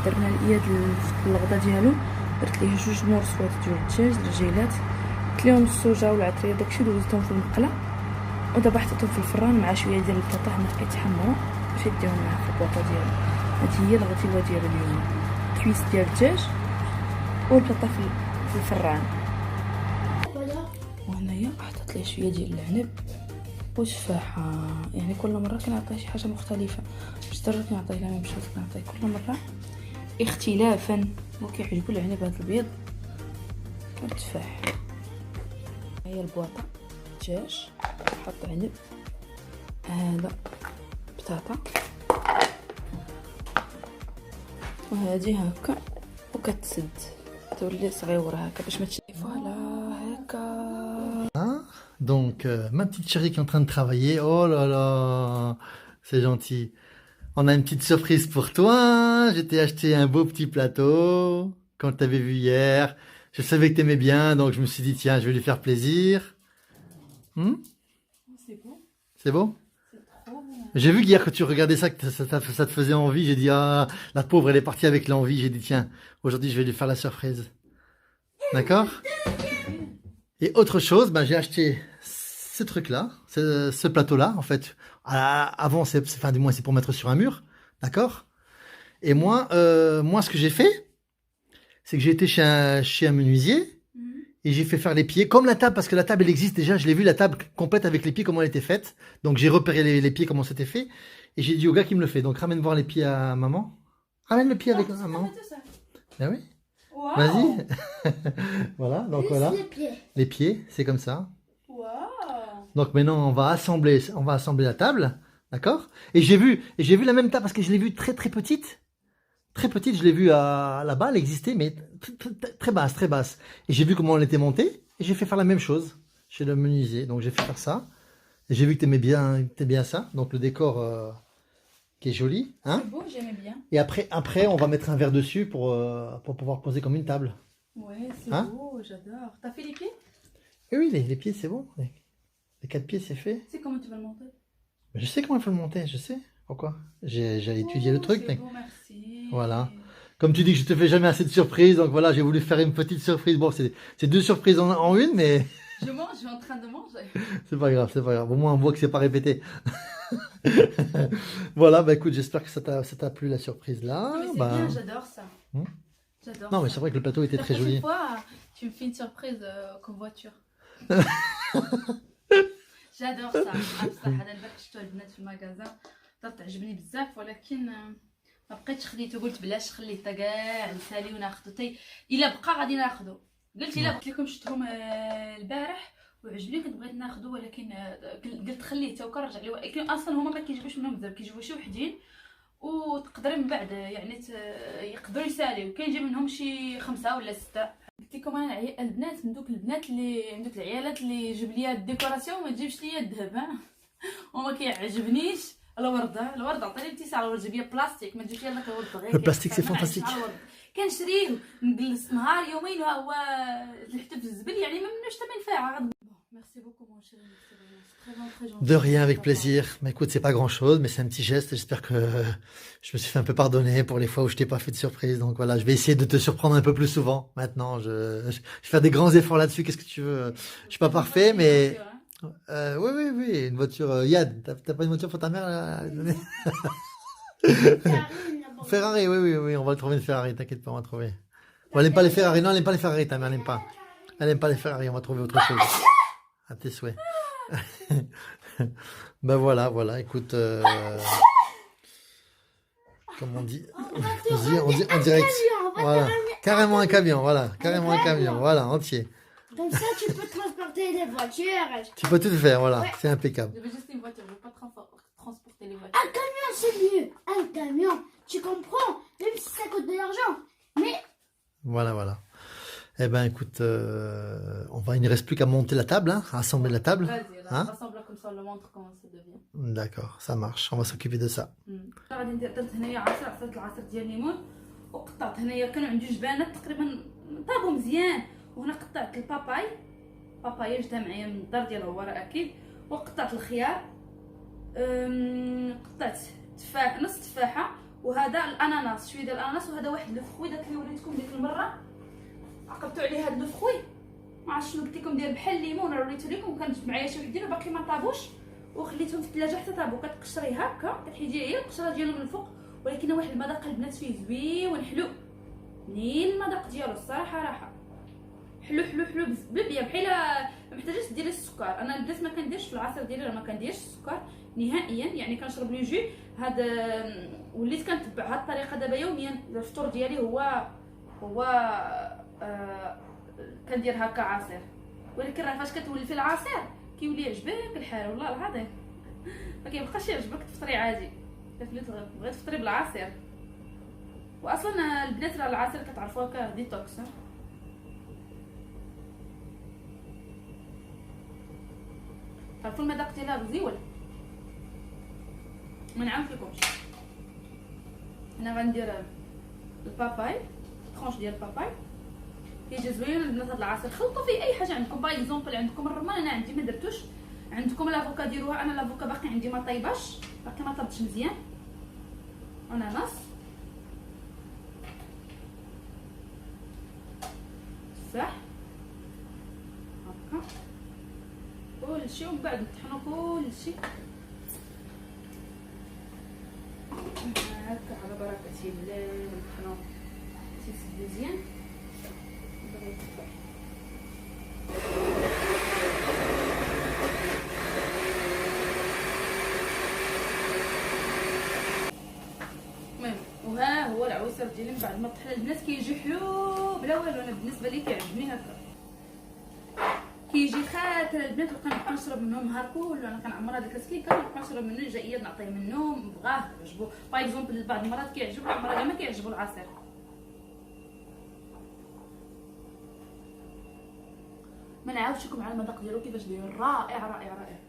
درنا الإياد الغدا ديالو، درت ليه 2 مرصوات ديال الدجاج الرجيلات، درت ليهم السوجه والعطريه داكشي، دوزتهم في المقله ودابا حطيتهم في الفران مع شويه ديال البطاطا هنا كيتحمروا باش يديهم معاه في البواطه ديالو. هذه هي الغديوه ديال اليوم، كويس ديال الدجاج والبطاطا في الفران. وهنايا حطيت ليه شويه ديال العنب وتفاحه، يعني كل مره كنعطيه شي حاجه مختلفه، باش درجه كنعطيه لا ميم شوز، كنعطيه كل مره اختلافا. وكيعجبو العنب هذا البيض والتفاح. هي البواطه دجاج، نحط عنب، هذا بطاطا، وهذه هكا وكتسد تولي صغيوره هكا باش ما تشدي. فوالا هكا. Donc, ma petite chérie qui est en train de travailler. Oh là là, c'est gentil. On a une petite surprise pour toi. Je t'ai acheté un beau petit plateau. Quand je t'avais vu hier, je savais que t'aimais bien, donc je me suis dit, tiens, je vais lui faire plaisir. C'est beau. C'est beau? C'est trop bon. J'ai vu qu'hier que tu regardais ça, que ça te faisait envie. J'ai dit, ah, la pauvre, elle est partie avec l'envie. J'ai dit, tiens, aujourd'hui, je vais lui faire la surprise. D'accord? Et autre chose, ben, j'ai acheté ce truc-là, ce plateau-là, en fait. Avant, enfin, du moins, c'est pour mettre sur un mur. D'accord? Et moi, ce que j'ai fait, c'est que j'ai été chez un menuisier et j'ai fait faire les pieds comme la table, parce que la table, elle existe déjà. Je l'ai vu, la table complète avec les pieds, comment elle était faite. Donc, j'ai repéré les pieds, comment c'était fait. Et j'ai dit au gars qui me le fait. Donc, ramène voir les pieds à maman. Ramène le pied avec maman. Ben oui. Wow. Vas-y. Voilà, donc juste voilà. Les pieds, c'est comme ça. Wow. Donc maintenant, on va assembler la table, d'accord? Et j'ai vu la même table parce que je l'ai vue très très petite. Très petite, je l'ai vue là-bas, elle existait, mais très basse, très basse. Et j'ai vu comment elle était montée, et j'ai fait faire la même chose chez le menuisier. Donc j'ai fait faire ça. Et j'ai vu que t'aimais bien ça. Donc le décor qui est joli. Hein? C'est beau, j'aimais bien. Et après, on va mettre un verre dessus pour pouvoir poser comme une table. Ouais, c'est beau, j'adore. T'as fait les pieds? Oui, les pieds, c'est bon. Les 4 pieds, c'est fait. C'est comment tu vas le monter? Je sais comment il faut le monter, je sais. Pourquoi? J'ai étudié le truc. C'est beau, merci. Voilà. Comme tu dis que je te fais jamais assez de surprises, donc voilà, j'ai voulu faire une petite surprise. Bon, c'est 2 surprises en une, mais... Je mange, je suis en train de manger. C'est pas grave, c'est pas grave. Au moins, on voit que c'est pas répété. Voilà, bah écoute, j'espère que ça t'a plu la surprise là. Mais c'est bien, j'adore ça. J'adore. Non, mais c'est vrai que le plateau était très joli. La prochaine fois, tu me fais une surprise comme voiture. j'adore ça. بصح هذا البارح شفتو البنات في المغازا تعجبني بزاف، ولكن ما بقيتش خليته، قلت بلاش خليته كاع نسالي وناخذو الا بقى غادي ناخذو. قلت الا قلت لكم شفتهم البارح وعجبني كنت بغيت ناخذو، ولكن قلت خليه وكنرجع ليه. ولكن اصلا هما ما كيجيبوش منهم بزاف، كيجيبوا شي وحدين وتقدري من بعد يعني يقدروا يساليو، كاينجي منهم شي 5 ولا 6. قلت لكم انا البنات من دوك البنات اللي من دوك العيالات اللي جيب ليا الديكوراسيون ما تجيبش ليا الذهب وما كيعجبنيش الورده عطيني ابتسام. الورد جيب ليا بلاستيك، ما تجيش ليا الورد غير البلاستيك سي فانتاستيك. كنشريه نجلس نهار يومين وهو حتى في الزبل، يعني ما منوش حتى منفعه. Merci beaucoup mon chéri, c'est vraiment très gentil. De rien, avec plaisir. Mais écoute, c'est pas grand chose, mais c'est un petit geste. J'espère que je me suis fait un peu pardonner pour les fois où je t'ai pas fait de surprise. Donc voilà, je vais essayer de te surprendre un peu plus souvent. Maintenant, je vais faire des grands efforts là-dessus. Qu'est-ce que tu veux? Je suis pas parfait, mais oui, une voiture. Yad, t'as pas une voiture pour ta mère là? Ferrari, oui, on va trouver une Ferrari. T'inquiète pas, on va trouver. Bon, elle aime pas les Ferrari. Non, elle aime pas les Ferrari. Ta mère, elle aime pas. Elle aime pas les Ferrari. On va trouver autre chose. À tes souhaits. Ben voilà, écoute, comme on dit en direct, voilà, carrément un camion, voilà, entier. Comme ça, tu peux transporter les voitures. Tu peux tout faire, voilà, c'est impeccable. Je veux juste une voiture, je veux pas transporter les voitures. Un camion, c'est mieux. Un camion, tu comprends, même si ça coûte de l'argent. Mais... Voilà. Eh ben écoute, il ne reste plus qu'à monter la table, hein, à assembler la table. Vas-y, rassemble comme ça, on le montre comment ça devient. D'accord, ça marche, on va s'occuper de ça. غادي ندير درت هنايا عصرت العصير ديال الليمون، وقطعت هنايا كانوا عندي جبانات تقريبا طابوا مزيان، وهنا قطعت الباباي، بابايا جبتها معايا من الدار ديال هواره اكيد، وقطعت الخيار، قطعت تفاح نص تفاحه، وهذا الاناناس شويه ديال الاناناس، وهذا واحد لو فخوي داك اللي وريتكم ديك المره عقبتوا عليه هذا لو فخوي، ما عرفتش شنو قلت لكم داير بحال الليمون، راه وريتو لكم كانت معايا شي وحدين وباقي ما طابوش وخليتهم في الثلاجه حتى طابوا. كتقشري هكا كتحيدي غير القشره ديالو من الفوق، ولكن واحد المذاق البنات فيه زوين حلو، منين المذاق ديالو الصراحه راحه حلو حلو حلو بزاف بحال ما محتاجاش ديري السكر. انا البنات ما كنديرش في العصير ديالي، ما كنديرش السكر نهائيا، يعني كنشرب لي جو هذا، وليت كنتبع هذه الطريقه دابا يوميا. الفطور ديالي هو كندير هكا عصير، ولكن راه فاش كتولي في العصير كيولي يعجبك الحال والله العظيم، ما كيبقاش يعجبك تفطري عادي، بغيت تفطري بالعصير. واصلا البنات راه العصير كتعرفوها كديتوكس، عرفتوا المذاق ديالها مزيون. ما نعاود لكمش. انا غندير الباباي، طرونش ديال الباباي كيجي زوين البنات. هذا العصير خلطوا فيه اي حاجه عندكم، باغ اكزومبل عندكم الرمان، انا عندي ما درتوش، عندكم لافوكا ديروها، انا لافوكا باقي عندي ما طيباش، باقي ما طابتش مزيان. اناناس، تفاح هكا كلشي، ومن بعد نطحنوا كلشي هكا على بركه الله، نطحنوا تيسد مزيان. المهم وها هو العويصر ديالي من بعد ما طحن البنات كيجي حلو بلا والو. انا بالنسبه لي كيعجبني هكا، كيجي خاطر البنات، وكنبقى نشرب منه نهار كله. انا كنعمر هذاك الكاسكي كنبقى نشرب منه جايه نعطيه منه بغاه عجبو. باغ اكزومبل بعض المرات كيعجبو، بعض المرات ما كيعجبو العصير. ما نعاودش لكم على المذاق ديالو كيفاش داير، رائع رائع رائع.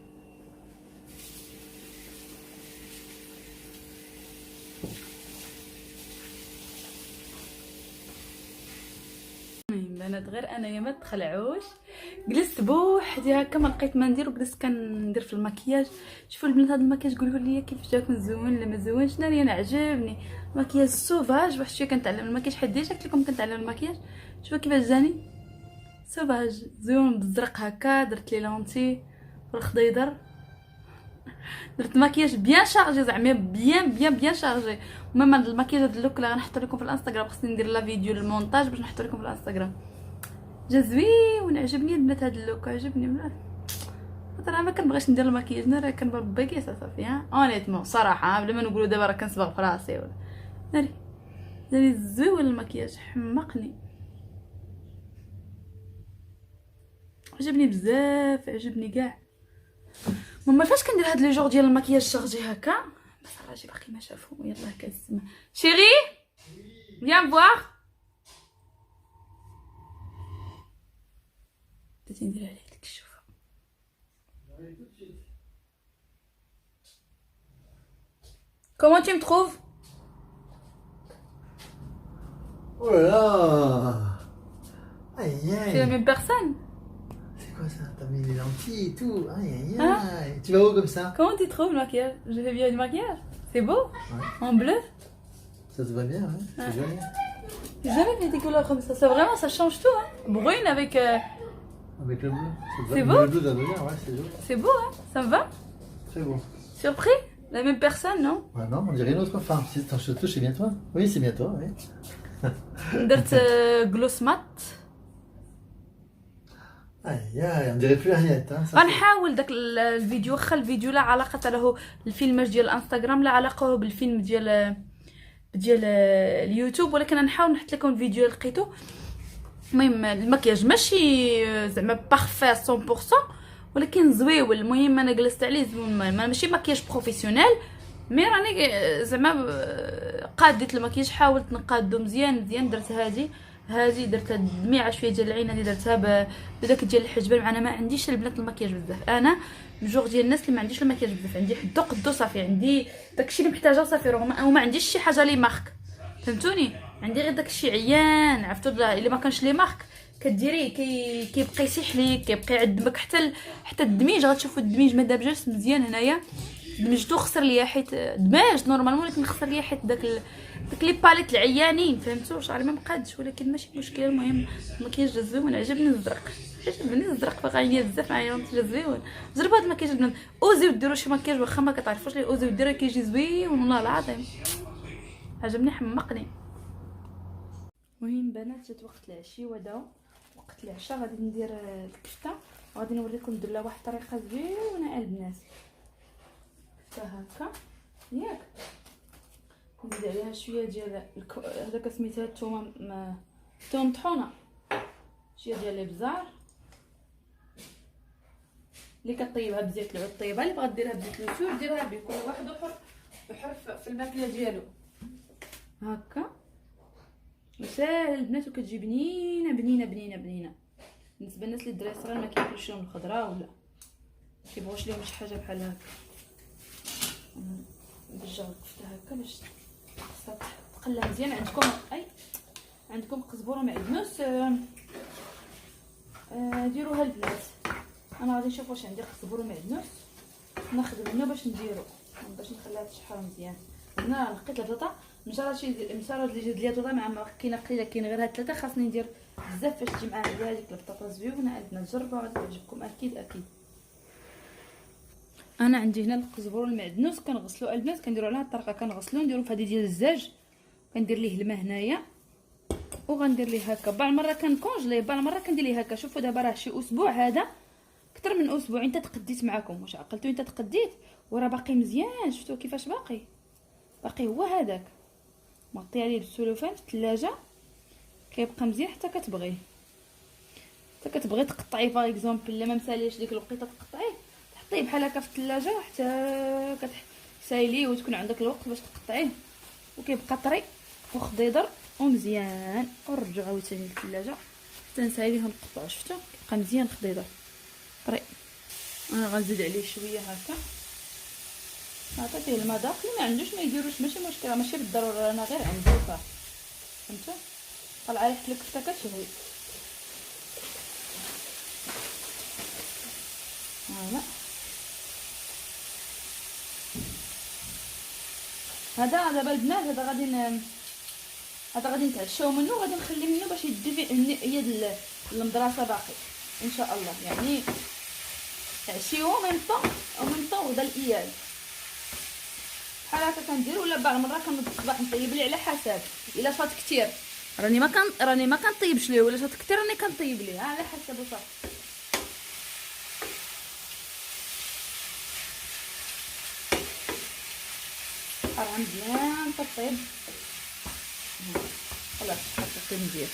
بنات غير انايا ما تخلعوش، جلست بوحدي هكا ما لقيت ما ندير، وجلست كندير في المكياج. شوفوا البنات هذا المكياج قولوا لي كيف جاكم، زوين ولا ما زوينش؟ انا عجبني المكياج سوفاج. واحد شويه كنتعلم المكياج، حيت ديجا قلت لكم كنتعلم المكياج. شوفوا كيفاش جاني سوفاج زوين بالزرق هكا، درت لي لونتي والخضيضر، درت مكياج بيان شارجي زعما بيان شارجي. المهم هذا المكياج هذا اللوك اللي غنحط لكم في الانستغرام، خصني ندير لا فيديو للمونتاج باش نحط لكم في الانستغرام. جا زوين عجبني البنات هذا اللوك، عجبني مليح. راه ما كنبغيش ندير المكياج، انا راه كنبغي باكيسه صافي ها اونيتمون صراحه، بلا ما نقولوا دابا راه كنصبغ في راسي ولا داري زوين المكياج، حمقني عجبني بزاف، عجبني كاع. ماما فاش كندير هاد لي جور ديال المكياج شارجي هكا، بس الراجل باقي ما شافو. يلاه كنسمع شيري فيان فوار، بديت ندير عليه ديك الشوفه. Comment tu me trouves? Oh là là. Aïe C'est la aïe. même personne. C'est quoi ça? T'as mis les lentilles et tout. Aïe aïe Hein? aïe. Tu vas où comme ça? Comment tu trouves le maquillage? Je fais bien du maquillage. C'est beau? Ouais. En bleu? Ça te va bien, hein? C'est joli. J'ai jamais vu des couleurs comme ça. Ça vraiment, ça change tout, hein. Brune avec. Avec le bleu. C'est beau? Le bleu d'un bonheur, ouais, c'est joli. C'est beau, hein. Ça me va? Très beau. Surpris? La même personne, non? Ouais, non, on dirait une autre femme. Si ton cheveu, c'est bien toi? Oui, c'est bien toi, oui. درت gloss matte. Aïe aïe, on dirait plus Ariette, hein? Ça, غنحاول داك الفيديو، واخا الفيديو لا علاقه له الفيلماج ديال الانستغرام، لا علاقه بالفيلم ديال اليوتيوب، ولكن غنحاول نحط لكم الفيديو اللي لقيتو. المهم المكياج ماشي زعما بارفي 100%، ولكن زويول. المهم انا جلست عليه زوين، انا ماشي مكياج بروفيسيونيل، مي راني زعما قاديت المكياج، حاولت نقادو مزيان. درت هذه درتها دميعه شويه ديال العين، هذه درتها بداك ديال الحجبان. انا ما عنديش البنات المكياج بزاف، انا الجوغ ديال الناس اللي ما عنديش المكياج بزاف، عندي حدو قدو صافي، عندي داكشي اللي محتاجه صافي، رغم وما عنديش شي حاجه لي مارك، فهمتوني؟ عندي غير داكشي عيان، عرفتوا الا ما كانش لي مارك كديريه كيبقى يسيح ليك، كيبقى يعذبك حتى الدميج. غتشوفوا الدميج ما دابجاش مزيان هنايا، دمجتو خسر ليا حيت دماج نورمالمون، ولكن خسر ليا حيت داك لي باليت العيانين، فهمتوا؟ شعري ما مقادش، ولكن ماشي مشكل. المهم المكياج زوين، عجبني الزرق، فغاينيه بزاف معايا المكياج زوين. جربوا هذا المكياج البنات، اوزيو ديروا شي مكياج واخا ما كتعرفوش ليه، اوزيو ديروا كيجي زوين والله العظيم، عجبني حمقني. المهم بنات جات وقت العشي وداو وقت العشاء، غادي ندير الكفته وغادي نوريكم ندير لها واحد الطريقه زوينه البنات. كفته هكا ياك، نزيد عليها شويه ديال هذاك سميتها الثومه، ثوم مطحونه، شويه ديال الابزار اللي كطيبها بزيت العود طيبها، اللي بغات ديرها بزيت اليسور ديرها به، كل واحد وحر في الماكله ديالو هكا. وساهل البنات وكتجي بنينه بنينه بنينه بنينه. بالنسبه للناس اللي الدراري صغار ما كياكلوش لهم الخضره ولا كيبغوش لهم شي حاجه بحال هكا، نرجعوا الكفته هكا باش تقلى مزيان. عندكم قزبور ومعدنوس ديروها البنات. انا غادي نشوف واش عندي قزبور ومعدنوس ناخذ منه باش نديرو، باش نخليها تشحر مزيان. هنا لقيت البطاطا مشارات اللي جات ليا البطاطا مع كاينه قليله، كاين غير هاد ثلاثه، خاصني ندير بزاف باش تجي معاها هذيك البطاطا زوينه. عندنا تجربوا غادي تعجبكم اكيد اكيد. انا عندي هنا القزبر والمعدنوس كنغسلو البنات، كنديروا عليها الطريقه، كنغسلو نديرو في هذه ديال الزاج، كندير ليه الماء هنايا وغندير ليه هكا. بعض المره كنكونجليه، بعض المره كندير ليه هكا. شوفوا دابا راه شي اسبوع، هذا اكثر من اسبوعين تقديت معكم. واش عقلتوا انت تقديت وراه باقي مزيان؟ شفتوا كيفاش باقي هو هذاك، مغطي عليه بالسلوفان في الثلاجه، كيبقى مزيان حتى كتبغي تقطعيه باغ اكزومبل، الا ما مساليش ديك الوقيته تقطعيه، تحطيه بحال هكا في الثلاجه حتى كتسايليه وتكون عندك الوقت باش تقطعيه، وكيبقى طري وخضيضر ومزيان. ونرجعو عاوتاني للثلاجه حتى نسايليه ونقطعو. شفتوا كيبقى مزيان خضيضر طري. انا غنزيد عليه شويه هكا، عطيتيه المذاق. اللي ما عندوش ما يديروش، ماشي مشكله، ماشي بالضروره، انا غير عندي وصافي. فهمتوا؟ طلع ريحه الكفته كتشهي. هذا دابا البنات، هذا غادي نتعشاو منه، غادي نخلي منه باش يدفي هي المدرسه باقي ان شاء الله. يعني عشيو ومن طون غدا الاياد بحال هكا كندير. ولا بعض المرات كنوض الصباح نطيب ليه على حسب، الا فات كثير راني ما كنطيبش ليه، ولا فات كثير راني كنطيب ليه، على حسب وصافي. راه مزيان تطيب خلاص حطيت مزيان.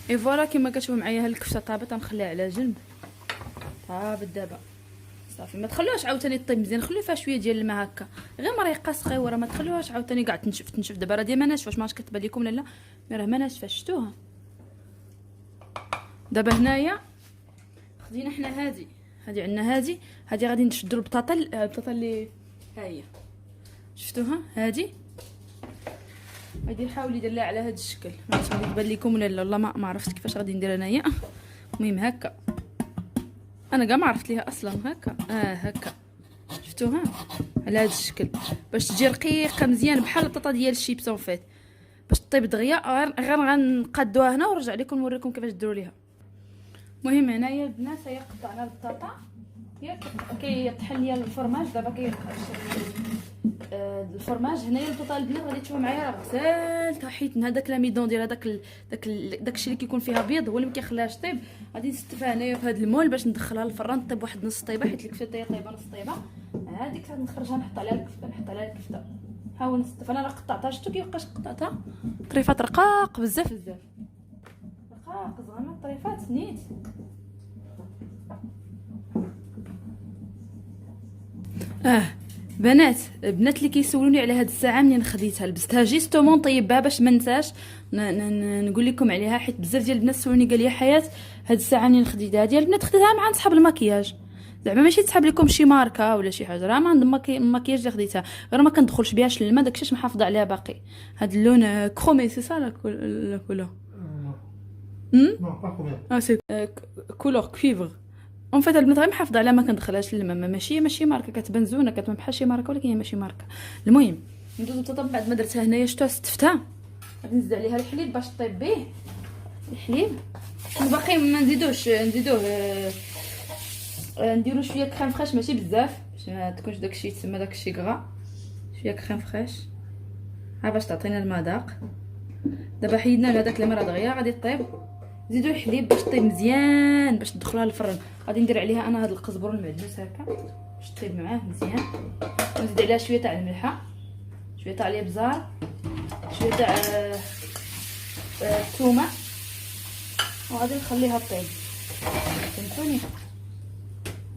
اي فوالا كما كتشوفوا معايا، ها الكفته طابت، غنخليها على جنب. طابت دابا صافي، ما تخلوهاش عاوتاني طيب مزيان، خليو فيها شويه ديال الماء هكا غير مريقه صغيره، ما تخلوهاش عاوتاني كاع تنشف. دابا راه ديما ناشفه، واش ما كتبان لكم لا راه ما ناشفه؟ شفتوها دابا هنايا. خدينا حنا هذه عندنا هذه غادي نشدوا البطاطا اللي ها هي، شفتوها هذه غادي نحاول ندير لها على هذا الشكل. ما عرفتش غادي تبان لكم ولا لا، والله ما عرفت كيفاش غادي ندير انايا. المهم هكا، انا كاع ما عرفت ليها اصلا. هكا هكا شفتوها على هذا الشكل باش تجي رقيقه مزيان بحال البطاطا ديال الشيبس فات، باش طيب دغيا. غير غنقادوها هنا ونرجع لكم نوريكم كيفاش ديروا ليها. المهم هنايا البنات هي قطعنا البطاطا، كيطحن ليا الفرماج. دابا كيبقى الفرماج هنايا. البطاطا البنات غادي تشوفوا معايا راه غسالتها، حيت من هذاك لاميدون ديال داكشي اللي كيكون فيها بيض هو اللي ما كيخليهاش طيب. غادي نستفها هنايا في هذا المول باش ندخلها للفران طيب واحد نص طيبه، حيت الكفته هي طيبه نص طيبه. هذيك غادي نخرجها نحط عليها الكفته. حاول نستفها. انا راه قطعتها، شفتوا كيفاش قطعتها؟ طريفات رقاق بزاف رقاق زعما طريفات نيت. بنات اللي كيسولوني على هاد الساعه منين خديتها، لبستها جيستومون طيبها باش ما ننساش نقول لكم عليها، حيت بزاف ديال البنات سولوني قال لي حياه هاد الساعه منين خديتها. ديال البنات خديتها مع صحاب المكياج، زعما ماشي تسحب لكم شي ماركه ولا شي حاجه، راه ما عند المكياج اللي خديتها، غير ما كندخلش بهاش للما، داكشي محافظه عليها باقي. هاد اللون كرومي سي سا لا كولور Non, pas combien. سي كولور كويفر. اون فيت البنات غير محافظه عليها ما كندخلهاش للما، ماشي ماركه، كتبان زوينه، كتبان بحال شي ماركه ولكن هي ماشي ماركه. المهم ندوزو البطاطا بعد ما درتها هنايا، شفتوها ستفتها، غادي نزيد عليها الحليب باش طيب به الحليب. باقي ما نزيدوه نديرو شويه كريم فريش، ماشي بزاف باش ما تكونش داكشي يتسمى داكشي كغا، شويه كريم فريش ها باش تعطينا المذاق. دابا حيدنا هذاك الماء راه دغيا غادي طيب، زيدو الحليب باش طيب مزيان باش تدخلوها للفرن. غادي ندير عليها انا هذا القزبر المعدوس هكا باش طيب معاه مزيان، ونزيد عليها شويه تاع الملحه، شويه تاع الابزار، شويه تاع الثومه، وغادي نخليها طيب. فهمتوني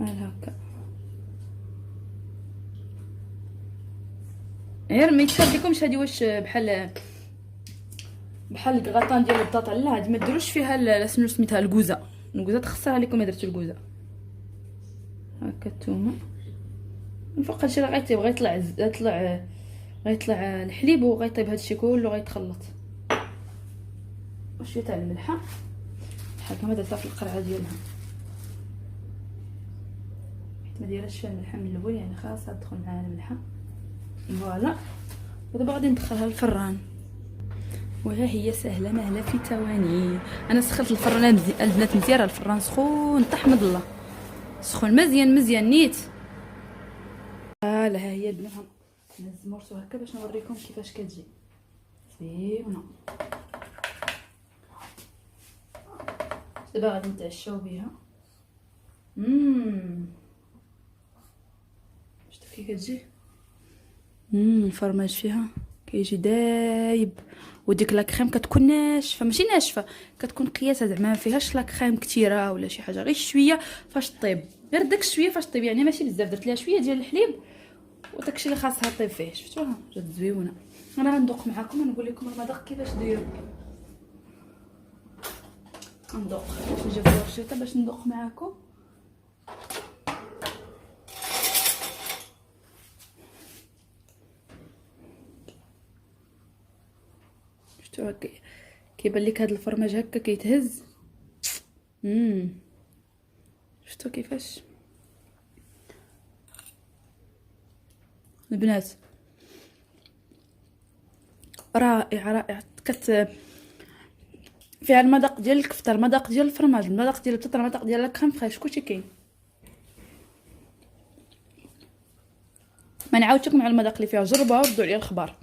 بحال هكا، غير ما يتشابكمش هادي واش بحال الكغاطان ديال البطاطا، لا هادي ما ديروش فيها شنو سميتها الكوزه تخسرها لكم ما درتو الكوزه. هكا الثومه من فوق هادشي راه غيطيب، غيطلع الحليب وغيطيب هادشي كله غيتخلط، وشويه تاع الملحه بحال كما درتها في القرعه ديالها، حيت ما دايرهاش فيها الملحه من الاول، يعني خاصها تدخل معاها الملحه. فوالا ودابا غادي ندخلها للفران، وها هي سهله مهله في ثواني. انا سخنت الفران البنات مزيان، راه الفران سخون تحمد الله، سخون مزيان نيت. ها هي البنات نهز مرسو هكا باش نوريكم كيفاش كتجي زوينه. دابا غادي نتعشاو بها. شفتوا كي كتجي الفرماج فيها كيجي دايب، وديك لا كريم كتكون ناشفه، ماشي ناشفه، كتكون قياسه، زعما ما فيهاش لا كريم كثيره ولا شي حاجه، غير شويه فاش طيب، غير داك شويه فاش طيب، يعني ماشي بزاف، درت لها شويه ديال الحليب وداكشي اللي خاصها طيب فيه. شفتوها جات زويونه. انا غندوق معكم ونقول لكم المذاق كيفاش داير. غندوق نجيب الورشيطه باش ندوق معكم. شفتوا كيبان لك هذا الفرماج هكا كيتهز. شفتوا كيفاش البنات؟ رائع فيها المذاق ديال الكفته، المذاق ديال الفرماج، المذاق ديال البطاطا، المذاق ديال الكريم فريش، كلشي كاين. ما نعاودش لكم على المذاق اللي فيها، جربوها وردوا عليا الخبر.